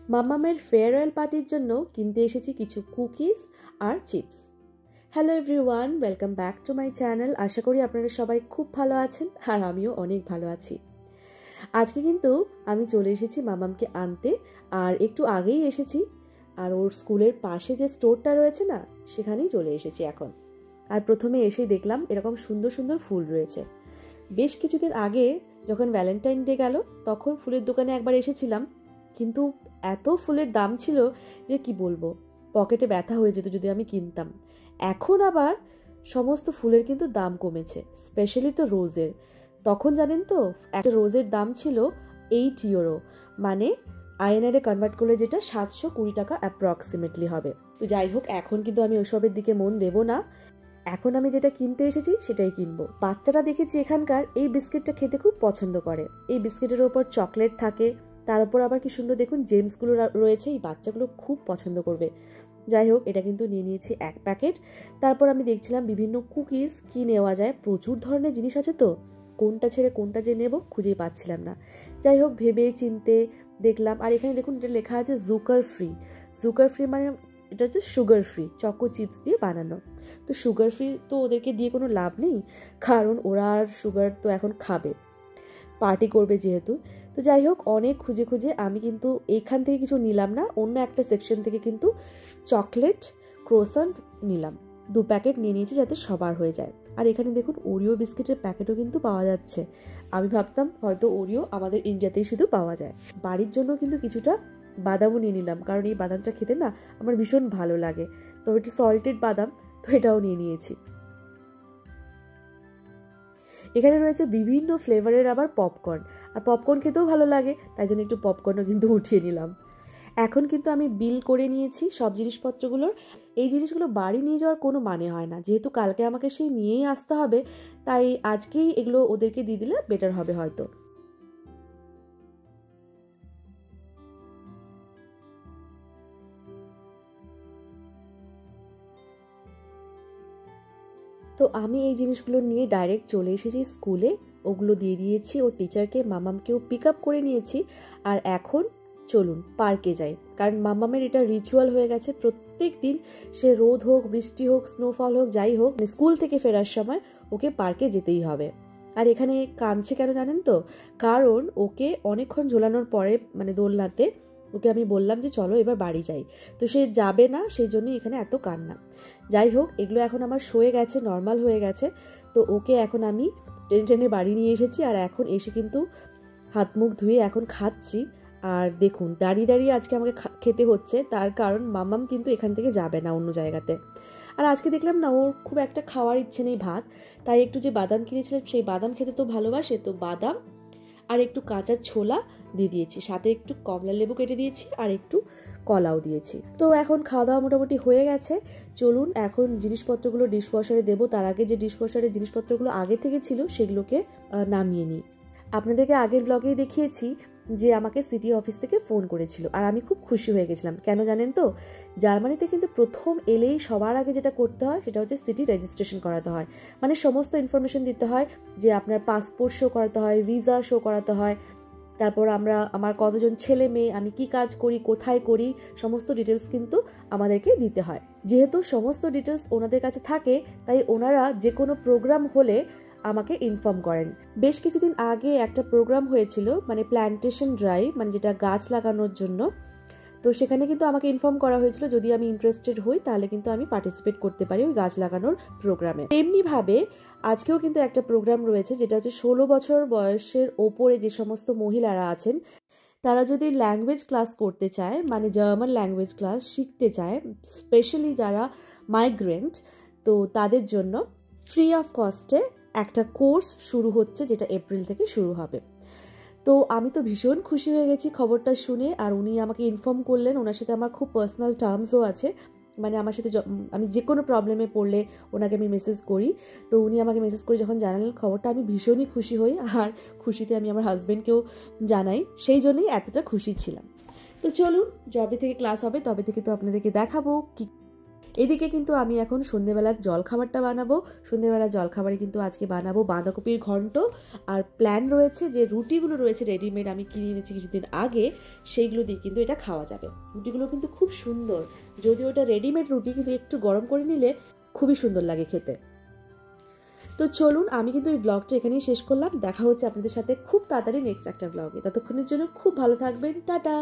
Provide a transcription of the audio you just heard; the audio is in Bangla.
মাম্মামের ফেয়ারওয়েল পার্টির জন্য কিনতে এসেছি কিছু কুকিজ আর chips. Hello everyone, welcome back to my channel. আশা করি আপনারা সবাই খুব ভালো আছেন আর আমিও অনেক ভালো আছি। আজকে কিন্তু আমি চলে এসেছি মাম্মামকে আনতে, আর একটু আগেই এসেছি। আর ওর স্কুলের পাশে যে স্টোরটা রয়েছে না, সেখানেই চলে এসেছি এখন। আর প্রথমে এসেই দেখলাম এরকম সুন্দর সুন্দর ফুল রয়েছে। বেশ কিছুদিন আগে যখন ভ্যালেন্টাইন ডে গেল, তখন ফুলের দোকানে একবার এসেছিলাম, কিন্তু এত ফুলের দাম ছিল যে কি বলবো, পকেটে ব্যথা হয়ে যেত যদি আমি কিনতাম। এখন আবার সমস্ত ফুলের কিন্তু দাম কমেছে, স্পেশালি তো রোজের। তখন জানেন তো, একটা রোজের দাম ছিল 8 ইউরো, মানে আইএনআরে কনভার্ট করলে যেটা 720 টাকা অ্যাপ্রক্সিমেটলি হবে। তো যাই হোক, এখন কিন্তু আমি ওসবের দিকে মন দেব না। এখন আমি যেটা কিনতে এসেছি সেটাই কিনবো। বাচ্চারা দেখেছি এখানকার এই বিস্কিটটা খেতে খুব পছন্দ করে। এই বিস্কিটের ওপর চকলেট থাকে, তার উপর আবার কি সুন্দর দেখুন জেমসগুলো রয়েছে, এই বাচ্চাগুলো খুব পছন্দ করবে। যাই হোক, এটা কিন্তু নিয়ে নিয়েছি 1 প্যাকেট। তারপর আমি দেখছিলাম বিভিন্ন কুকিজ কি নেওয়া যায়, প্রচুর ধরনের জিনিস আছে, তো কোনটা ছেড়ে কোনটা যে নেব খুঁজেই পাচ্ছিলাম না। যাই হোক, ভেবে চিনতে দেখলাম। আর এখানে দেখুন, এটা লেখা আছে জুকার ফ্রি। জুকার ফ্রি মানে এটা হচ্ছে সুগার ফ্রি, চকো চিপস দিয়ে বানানো। তো সুগার ফ্রি তো ওদেরকে দিয়ে কোনো লাভ নেই, কারণ ওরা আর সুগার তো এখন খাবে, পার্টি করবে যেহেতু। তো যাই হোক, অনেক খুঁজে খুঁজে আমি কিন্তু এইখান থেকে কিছু নিলাম না, অন্য একটা সেকশন থেকে কিন্তু চকলেট ক্রোসান্ট নিলাম। 2 প্যাকেট নিয়ে নিয়েছি যাতে সবার হয়ে যায়। আর এখানে দেখুন ওরিও বিস্কিটের প্যাকেটও কিন্তু পাওয়া যাচ্ছে। আমি ভাবতাম হয়তো ওরিও আমাদের ইন্ডিয়াতেই শুধু পাওয়া যায়। বাড়ির জন্য কিন্তু কিছুটা বাদামও নিয়ে নিলাম, কারণ এই বাদামটা খেতে না আমার ভীষণ ভালো লাগে। তবে একটু সল্টেড বাদাম, তো এটাও নিয়ে নিয়েছি। এখানে রয়েছে বিভিন্ন ফ্লেভারের আবার পপকর্ন, আর পপকর্ন খেতেও ভালো লাগে, তাই জন্য একটু পপকর্নও কিন্তু উঠিয়ে নিলাম। এখন কিন্তু আমি বিল করে নিয়েছি সব জিনিসপত্রগুলোর। এই জিনিসগুলো বাড়ি নিয়ে যাওয়ার কোনো মানে হয় না, যেহেতু কালকে আমাকে সেই নিয়েই আসতে হবে, তাই আজকেই এগুলো ওদেরকে দিয়ে দিলে বেটার হবে হয়তো। তো আমি এই জিনিসগুলো নিয়ে ডাইরেক্ট চলে এসেছি স্কুলে, ওগুলো দিয়ে দিয়েছি ওর টিচারকে, মামামকেও পিক আপ করে নিয়েছি। আর এখন চলুন পার্কে যাই, কারণ মামামের এটা রিচুয়াল হয়ে গেছে। প্রত্যেক দিন, সে রোদ হোক, বৃষ্টি হোক, স্নোফল হোক, যাই হোক, স্কুল থেকে ফেরার সময় ওকে পার্কে যেতেই হবে। আর এখানে কাঁদছে কেন জানেন তো? কারণ ওকে অনেকক্ষণ ঝোলানোর পরে, মানে দোলনাতে, ওকে আমি বললাম যে চলো এবার বাড়ি যাই, তো সে যাবে না, সেই জন্যই এখানে এত কান্না। যাই হোক, এগুলো এখন আমার সয়ে গেছে, নর্মাল হয়ে গেছে। তো ওকে এখন আমি টেনে টেনে বাড়ি নিয়ে এসেছি, আর এখন এসে কিন্তু হাত মুখ ধুয়ে এখন খাচ্ছি। আর দেখুন, দাঁড়িয়ে দাঁড়িয়ে আজকে আমাকে খেতে হচ্ছে, তার কারণ মাম্মাম কিন্তু এখান থেকে যাবে না অন্য জায়গাতে। আর আজকে দেখলাম না ওর খুব একটা খাওয়ার ইচ্ছে নেই ভাত, তাই একটু যে বাদাম কিনেছিলাম সেই বাদাম খেতে তো ভালোবাসে, তো বাদাম আর একটু কাঁচা ছোলা দিয়ে দিয়েছি, সাথে একটু কমলা লেবু কেটে দিয়েছি, আর একটু কলাও দিয়েছি। তো এখন খাওয়া দাওয়া মোটামুটি হয়ে গেছে। চলুন এখন জিনিসপত্রগুলো ডিশওয়াশারে দেবো। তার আগে যে ডিশওয়াশারের জিনিসপত্রগুলো আগে থেকে ছিল সেগুলোকে নামিয়ে নিই। আপনাদেরকে আগের ব্লগেই দেখিয়েছি যে আমাকে সিটি অফিস থেকে ফোন করেছিল, আর আমি খুব খুশি হয়ে গেছিলাম। কেন জানেন তো? জার্মানিতে কিন্তু প্রথম এলেই সবার আগে যেটা করতে হয় সেটা হচ্ছে সিটি রেজিস্ট্রেশন করাতে হয়। মানে সমস্ত ইনফরমেশন দিতে হয়, যে আপনার পাসপোর্ট শো করাতে হয়, ভিসা শো করাতে হয়, তারপর আমার কতজন ছেলে মেয়ে, আমি কি কাজ করি, কোথায় করি, সমস্ত ডিটেলস কিন্তু আমাদেরকে দিতে হয়। যেহেতু সমস্ত ডিটেলস ওনাদের কাছে থাকে, তাই ওনারা যে কোনো প্রোগ্রাম হলে আমাকে ইনফর্ম করেন। বেশ কিছুদিন আগে একটা প্রোগ্রাম হয়েছিল, মানে প্ল্যান্টেশন ড্রাইভ, মানে যেটা গাছ লাগানোর জন্য। তো সেখানে কিন্তু আমাকে ইনফর্ম করা হয়েছিল যদি আমি ইন্টারেস্টেড হই তাহলে কিন্তু আমি পার্টিসিপেট করতে পারি ওই গাছ লাগানোর প্রোগ্রামে। তেমনিভাবে আজকেও কিন্তু একটা প্রোগ্রাম রয়েছে, যেটা হচ্ছে 16 বছর বয়সের ওপরে যে সমস্ত মহিলারা আছেন, তারা যদি ল্যাঙ্গুয়েজ ক্লাস করতে চায়, মানে জার্মান ল্যাঙ্গুয়েজ ক্লাস শিখতে চায়, স্পেশালি যারা মাইগ্রেন্ট, তো তাদের জন্য ফ্রি অফ কস্টে একটা কোর্স শুরু হচ্ছে, যেটা এপ্রিল থেকে শুরু হবে। তো আমি তো ভীষণ খুশি হয়ে গেছি খবরটা শুনে। আর উনি আমাকে ইনফর্ম করলেন, ওনার সাথে আমার খুব পার্সোনাল টার্মসও আছে, মানে আমার সাথে আমি যে কোনো প্রবলেমে পড়লে ওনাকে আমি মেসেজ করি। তো উনি আমাকে মেসেজ করে যখন জানালেন খবরটা, আমি ভীষণই খুশি হই, আর খুশিতে আমি আমার হাজব্যান্ডকেও জানাই, সেই জন্যই এতটা খুশি ছিলাম। তো চলুন, যবে থেকে ক্লাস হবে তবে থেকে তো আপনাদেরকে দেখাবো কি। এদিকে কিন্তু আমি এখন সন্ধ্যেবেলার জলখাবারটা বানাবো। সন্ধ্যেবেলার জলখাবারে কিন্তু আজকে বানাবো বাঁধাকপির ঘন্ট। আর প্ল্যান রয়েছে যে রুটিগুলো রয়েছে রেডিমেড, আমি কিনে এনেছি কিছুদিন আগে, সেইগুলো দিয়ে কিন্তু এটা খাওয়া যাবে। রুটিগুলো কিন্তু খুব সুন্দর, যদিও ওটা রেডিমেড রুটি, কিন্তু একটু গরম করে নিলে খুবই সুন্দর লাগে খেতে। তো চলুন, আমি কিন্তু এই ব্লগটা এখানেই শেষ করলাম। দেখা হচ্ছে আপনাদের সাথে খুব তাড়াতাড়ি নেক্সট একটা ব্লগে। ততক্ষণের জন্য খুব ভালো থাকবেন, টাটা।